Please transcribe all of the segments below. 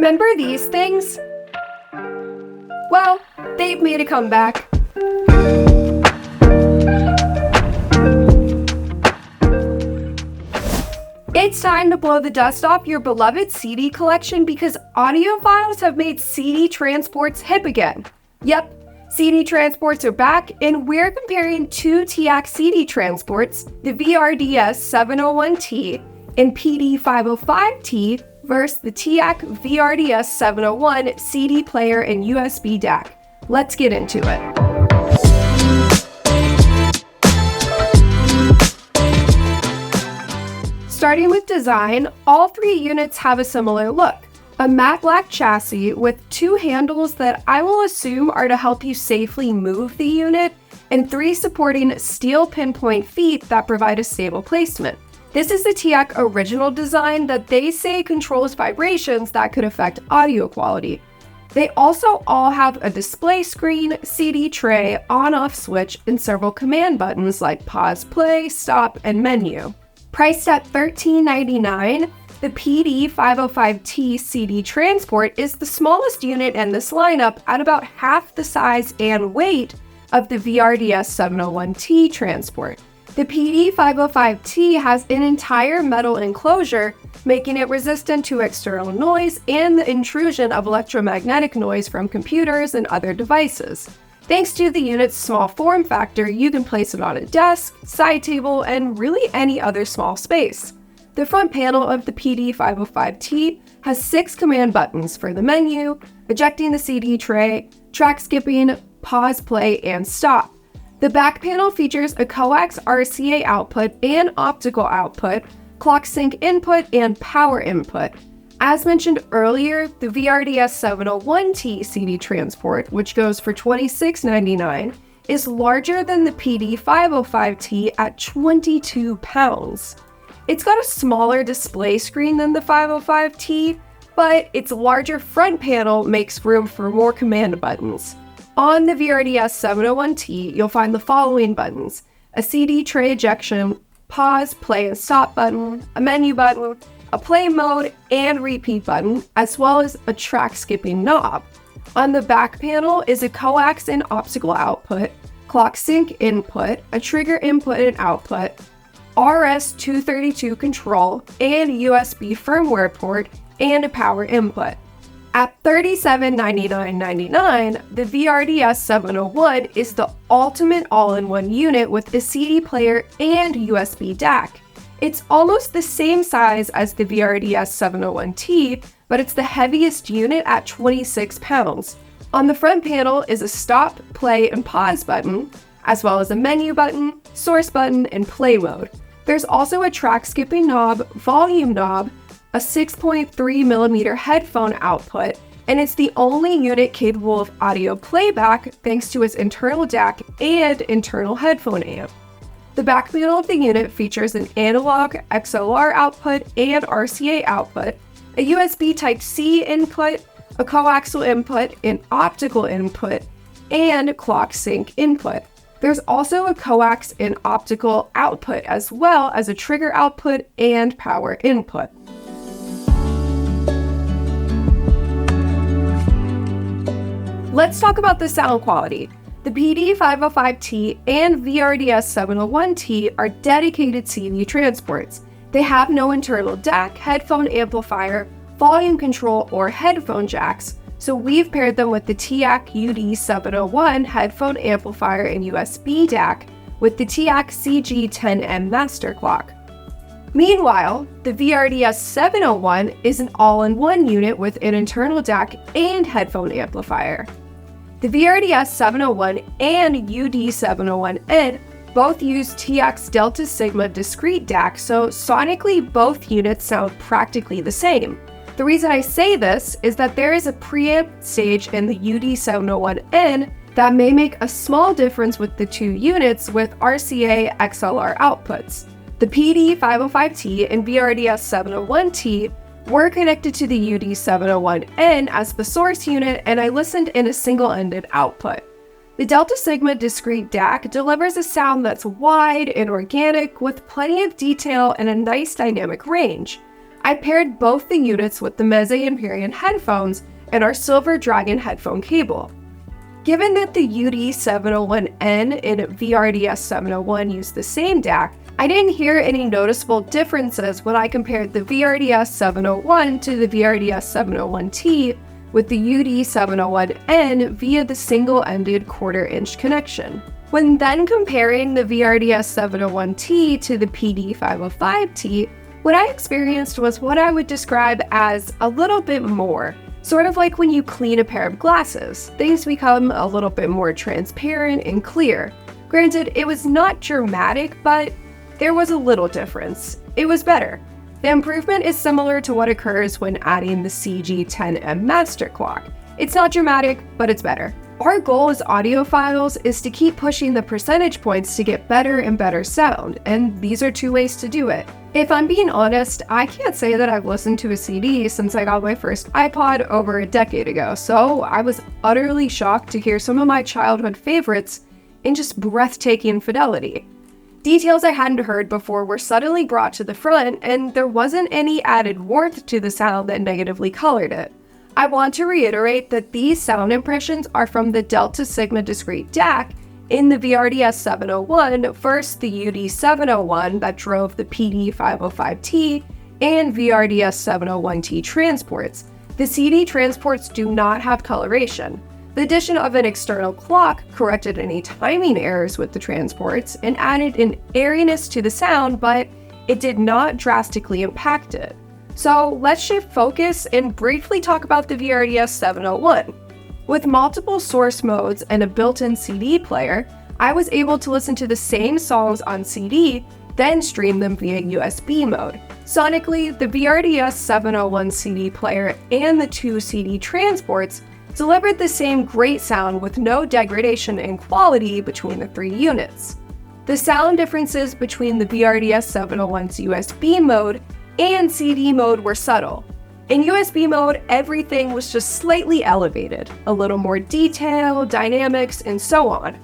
Remember these things? Well, they've made a comeback. It's time to blow the dust off your beloved CD collection because audiophiles have made CD transports hip again. Yep, CD transports are back, and we're comparing two TIAC CD transports, the VRDS 701T and PD 505T, versus the TIAC VRDS 701 CD player and USB DAC. Let's get into it. Starting with design, all three units have a similar look. A matte black chassis with two handles that I will assume are to help you safely move the unit, and three supporting steel pinpoint feet that provide a stable placement. This is the TIAC original design that they say controls vibrations that could affect audio quality. They also all have a display screen, CD tray, on-off switch, and several command buttons like pause, play, stop, and menu. Priced at $13.99, the PD 505T CD transport is the smallest unit in this lineup at about half the size and weight of the VRDS 701T transport. The PD 505T has an entire metal enclosure, making it resistant to external noise and the intrusion of electromagnetic noise from computers and other devices. Thanks to the unit's small form factor, you can place it on a desk, side table, and really any other small space. The front panel of the PD 505T has 6 command buttons for the menu, ejecting the CD tray, track skipping, pause, play, and stop. The back panel features a coax RCA output and optical output, clock sync input, and power input. As mentioned earlier, the VRDS 701T CD transport, which goes for $26.99, is larger than the PD 505T at 22 pounds. It's got a smaller display screen than the 505T, but its larger front panel makes room for more command buttons. On the VRDS 701T, you'll find the following buttons: a CD tray ejection, pause, play, and stop button, a menu button, a play mode and repeat button, as well as a track skipping knob. On the back panel is a coax and optical output, clock sync input, a trigger input and output, RS-232 control, and USB firmware port, and a power input. At $37.99.99, the VRDS 701 is the ultimate all-in-one unit with a CD player and USB DAC. It's almost the same size as the VRDS 701T, but it's the heaviest unit at 26 pounds. On the front panel is a stop, play, and pause button, as well as a menu button, source button, and play mode. There's also a track skipping knob, volume knob, a 6.3mm headphone output, and it's the only unit capable of audio playback thanks to its internal DAC and internal headphone amp. The back panel of the unit features an analog XLR output and RCA output, a USB Type-C input, a coaxial input, an optical input, and clock sync input. There's also a coax and optical output, as well as a trigger output and power input. Let's talk about the sound quality. The PD 505T and VRDS 701T are dedicated CD transports. They have no internal DAC, headphone amplifier, volume control, or headphone jacks, so we've paired them with the TIAC UD701 headphone amplifier and USB DAC with the TIAC CG10M master clock. Meanwhile, the VRDS 701 is an all-in-one unit with an internal DAC and headphone amplifier. The VRDS 701 and UD701N both use TIAC's Delta Sigma discrete DAC, so sonically both units sound practically the same. The reason I say this is that there is a preamp stage in the UD701N that may make a small difference with the two units with RCA XLR outputs. The PD 505T and VRDS 701T were connected to the UD701N as the source unit, and I listened in a single-ended output. The Delta Sigma discrete DAC delivers a sound that's wide and organic with plenty of detail and a nice dynamic range. I paired both the units with the Meze Empyrean headphones and our Silver Dragon headphone cable. Given that the UD701N and VRDS701 use the same DAC, I didn't hear any noticeable differences when I compared the VRDS701 to the VRDS701T with the UD701N via the single-ended quarter-inch connection. When then comparing the VRDS701T to the PD505T, what I experienced was what I would describe as a little bit more. Sort of like when you clean a pair of glasses, things become a little bit more transparent and clear. Granted, it was not dramatic, but there was a little difference. It was better. The improvement is similar to what occurs when adding the CG10M master clock. It's not dramatic, but it's better. Our goal as audiophiles is to keep pushing the percentage points to get better and better sound, and these are two ways to do it. If I'm being honest, I can't say that I've listened to a CD since I got my first iPod over a decade ago, so I was utterly shocked to hear some of my childhood favorites in just breathtaking fidelity. Details I hadn't heard before were suddenly brought to the front, and there wasn't any added warmth to the sound that negatively colored it. I want to reiterate that these sound impressions are from the Delta Sigma discrete DAC in the VRDS701 versus the UD701 that drove the PD505T and VRDS701T transports. The CD transports do not have coloration. The addition of an external clock corrected any timing errors with the transports and added an airiness to the sound, but it did not drastically impact it. So let's shift focus and briefly talk about the VRDS701. With multiple source modes and a built-in CD player, I was able to listen to the same songs on CD, then stream them via USB mode. Sonically, the VRDS701 CD player and the two CD transports delivered the same great sound with no degradation in quality between the three units. The sound differences between the VRDS701's USB mode and CD mode were subtle. In USB mode, everything was just slightly elevated, a little more detail, dynamics, and so on.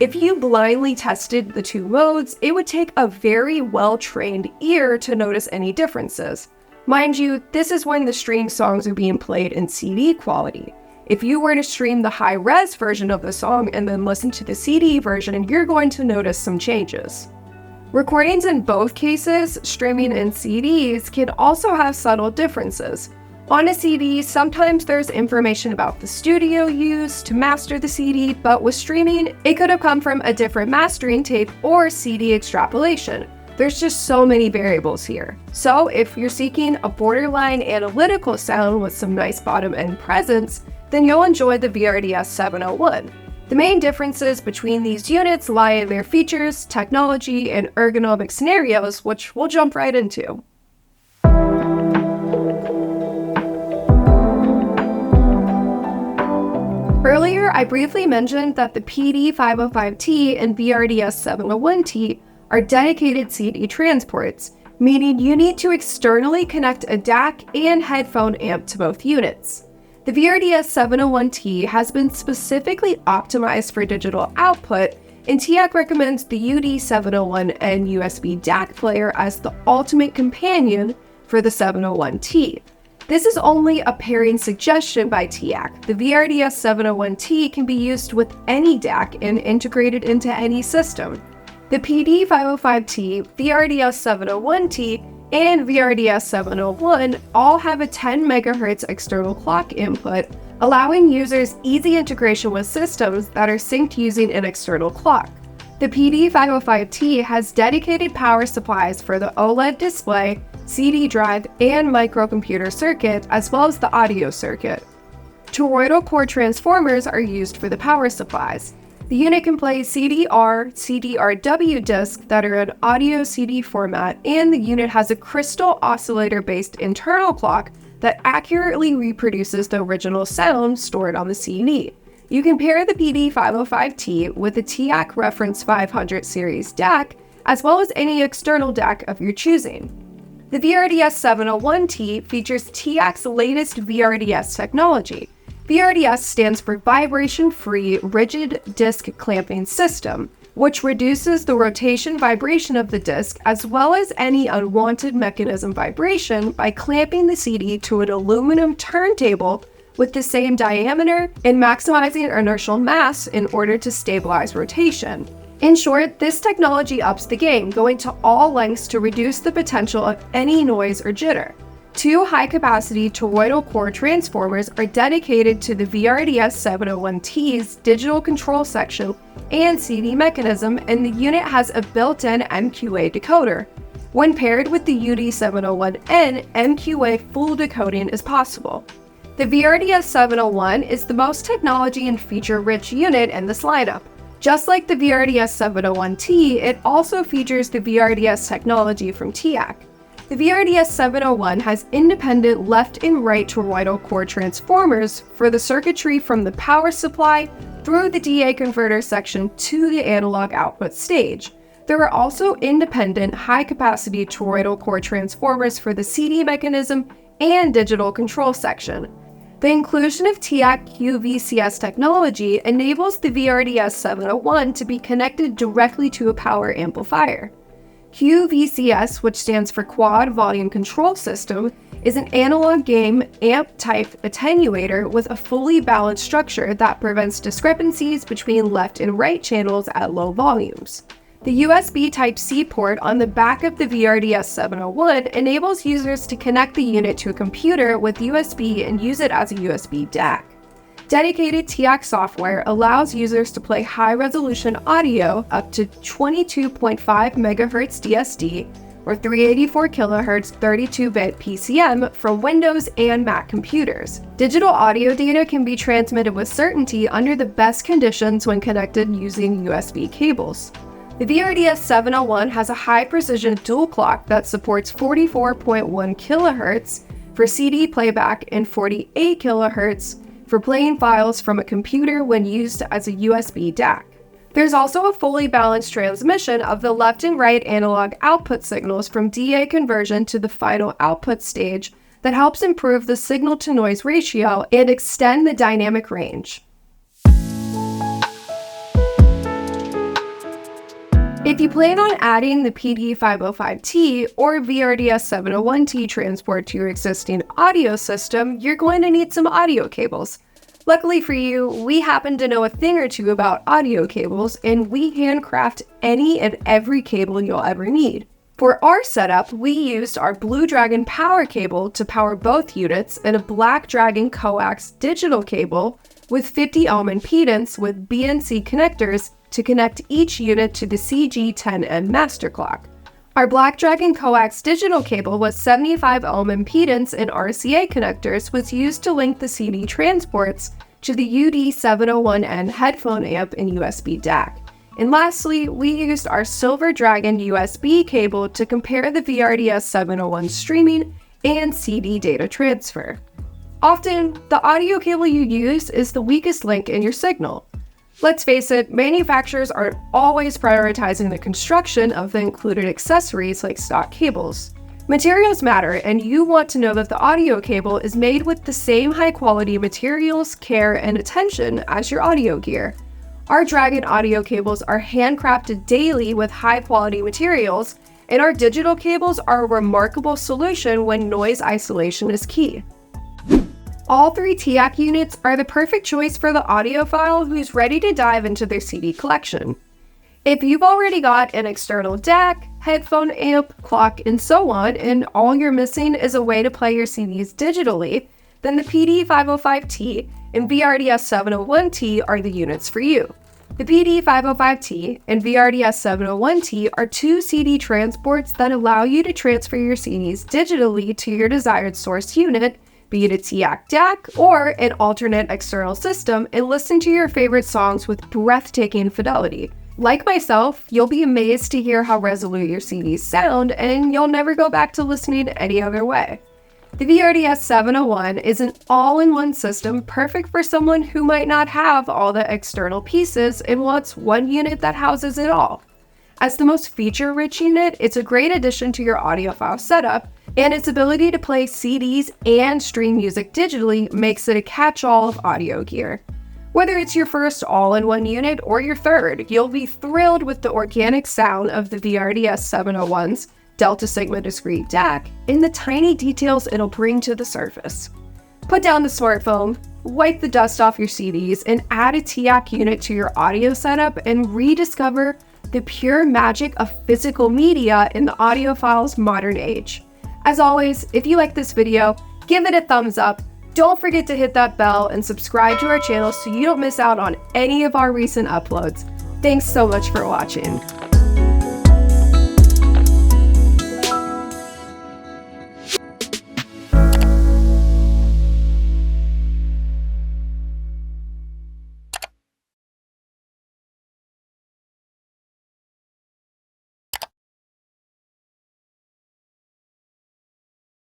If you blindly tested the two modes, it would take a very well-trained ear to notice any differences. Mind you, this is when the streamed songs are being played in CD quality. If you were to stream the high-res version of the song and then listen to the CD version, you're going to notice some changes. Recordings in both cases, streaming and CDs, can also have subtle differences. On a CD, sometimes there's information about the studio used to master the CD, but with streaming, it could have come from a different mastering tape or CD extrapolation. There's just so many variables here. So if you're seeking a borderline analytical sound with some nice bottom end presence, then you'll enjoy the VRDS701. The main differences between these units lie in their features, technology, and ergonomic scenarios, which we'll jump right into. Earlier, I briefly mentioned that the PD505T and VRDS701T are dedicated CD transports, meaning you need to externally connect a DAC and headphone amp to both units. The VRDS701T has been specifically optimized for digital output, and TIAC recommends the UD701N USB DAC player as the ultimate companion for the 701T. This is only a pairing suggestion by TIAC. The VRDS701T can be used with any DAC and integrated into any system. The PD505T, VRDS701T, and VRDS701 all have a 10 MHz external clock input, allowing users easy integration with systems that are synced using an external clock. The PD505T has dedicated power supplies for the OLED display, CD drive, and microcomputer circuit, as well as the audio circuit. Toroidal core transformers are used for the power supplies. The unit can play CDR, CDRW discs that are in audio CD format, and the unit has a crystal oscillator-based internal clock that accurately reproduces the original sound stored on the CD. You can pair the PD505T with the TIAC Reference 500 series DAC, as well as any external DAC of your choosing. The VRDS701T features TIAC's latest VRDS technology. VRDS stands for Vibration-Free Rigid Disc Clamping System, which reduces the rotation vibration of the disc as well as any unwanted mechanism vibration by clamping the CD to an aluminum turntable with the same diameter and maximizing inertial mass in order to stabilize rotation. In short, this technology ups the game, going to all lengths to reduce the potential of any noise or jitter. 2 high-capacity toroidal core transformers are dedicated to the VRDS 701T's digital control section and CD mechanism, and the unit has a built-in MQA decoder. When paired with the UD701N, MQA full decoding is possible. The VRDS 701 is the most technology and feature-rich unit in this lineup. Just like the VRDS 701T, it also features the VRDS technology from TEAC. The VRDS 701 has independent left and right toroidal core transformers for the circuitry from the power supply through the DA converter section to the analog output stage. There are also independent high-capacity toroidal core transformers for the CD mechanism and digital control section. The inclusion of TEAC QVCS technology enables the VRDS 701 to be connected directly to a power amplifier. QVCS, which stands for Quad Volume Control System, is an analog game amp-type attenuator with a fully balanced structure that prevents discrepancies between left and right channels at low volumes. The USB Type-C port on the back of the VRDS 701 enables users to connect the unit to a computer with USB and use it as a USB DAC. Dedicated TEAC software allows users to play high-resolution audio up to 22.5 MHz DSD or 384 kHz 32-bit PCM from Windows and Mac computers. Digital audio data can be transmitted with certainty under the best conditions when connected using USB cables. The VRDS 701 has a high-precision dual clock that supports 44.1 kHz for CD playback and 48 kHz for playing files from a computer when used as a USB DAC. There's also a fully balanced transmission of the left and right analog output signals from DA conversion to the final output stage that helps improve the signal-to-noise ratio and extend the dynamic range. If you plan on adding the PD505T or VRDS 701T transport to your existing audio system, you're going to need some audio cables. Luckily for you, we happen to know a thing or two about audio cables, and we handcraft any and every cable you'll ever need. For our setup, we used our Blue Dragon power cable to power both units and a Black Dragon coax digital cable with 50 ohm impedance with BNC connectors to connect each unit to the CG10M master clock. Our Black Dragon coax digital cable with 75 ohm impedance and RCA connectors was used to link the CD transports to the UD701N headphone amp and USB DAC. And lastly, we used our Silver Dragon USB cable to compare the VRDS 701 streaming and CD data transfer. Often, the audio cable you use is the weakest link in your signal. Let's face it, manufacturers aren't always prioritizing the construction of the included accessories like stock cables. Materials matter, and you want to know that the audio cable is made with the same high-quality materials, care, and attention as your audio gear. Our Dragon audio cables are handcrafted daily with high-quality materials, and our digital cables are a remarkable solution when noise isolation is key. All 3 TEAC units are the perfect choice for the audiophile who's ready to dive into their CD collection. If you've already got an external DAC, headphone amp, clock, and so on, and all you're missing is a way to play your CDs digitally, then the PD505T and VRDS 701T are the units for you. The PD505T and VRDS 701T are 2 CD transports that allow you to transfer your CDs digitally to your desired source unit, be it a TEAC DAC or an alternate external system, and listen to your favorite songs with breathtaking fidelity. Like myself, you'll be amazed to hear how resolute your CDs sound, and you'll never go back to listening any other way. The VRDS 701 is an all-in-one system perfect for someone who might not have all the external pieces and wants one unit that houses it all. As the most feature-rich unit, it's a great addition to your audiophile setup, and its ability to play CDs and stream music digitally makes it a catch-all of audio gear. Whether it's your first all-in-one unit or your third, you'll be thrilled with the organic sound of the VRDS 701's Delta Sigma discrete DAC and the tiny details it'll bring to the surface. Put down the smartphone, wipe the dust off your CDs, and add a TIAC unit to your audio setup and rediscover the pure magic of physical media in the audiophile's modern age. As always, if you like this video, give it a thumbs up. Don't forget to hit that bell and subscribe to our channel so you don't miss out on any of our recent uploads. Thanks so much for watching.